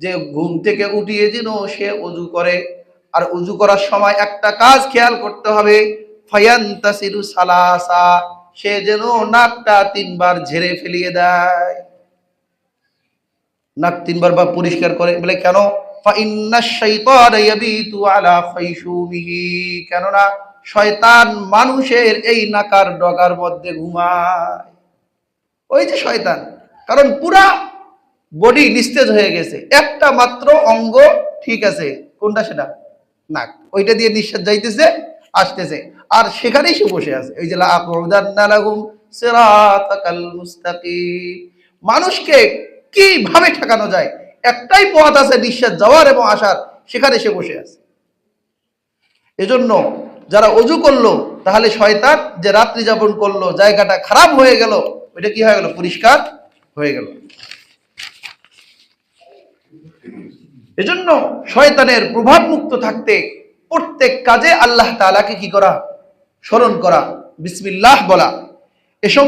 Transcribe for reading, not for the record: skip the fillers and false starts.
যে ঘুম থেকে উঠিয়ে যেন সে ওযু করে। আর ওযু করার সময় একটা কাজ খেয়াল করতে হবে, ফায়ান্তাসিরু সালাসা, সে যেন নাকটা 3 বার ঝেড়ে ফেলিয়ে দেয়। নাক 3 বার বা পরিষ্কার করে। বলে কেন? ফা ইন্নাশ শাইতানা ইয়াবিতু আলা খাইশুমিহি, কেননা শয়তান মানুষের এই নাকার ডগার মধ্যে ঘুমায়। ওই যে শয়তান, কারণ পুরা বডি নিস্তেজ হয়ে গেছে, একটা মাত্র অঙ্গ ঠিক আছে, কোনটা? সেটা নাক। ওইটা দিয়ে নিঃশ্বাস যাইতেছে আসতেছে, আর সেখানেই সে বসে আছে। ওই যে লাআকুদান্না লাহুম সিরাতাকাল মুস্তাকিম, মানুষকে কিভাবে ঠেকানো যায়, একটাই পথ আছে নিঃশ্বাস যাওয়ার এবং আসার, সেখানে সে বসে আছে। এজন্য যারা ওযু করলো, তাহলে শয়তান যে রাত্রি যাপন করলো, জায়গাটা খারাপ হয়ে গেল, ওইটা কি হয়ে গেল? পরিষ্কার হয়ে গেল। এজন্য শয়তানের প্রভাব মুক্ত থাকতে প্রত্যেক কাজে আল্লাহ তাআলাকে কি করা? স্মরণ করা, বিসমিল্লাহ বলা। এসব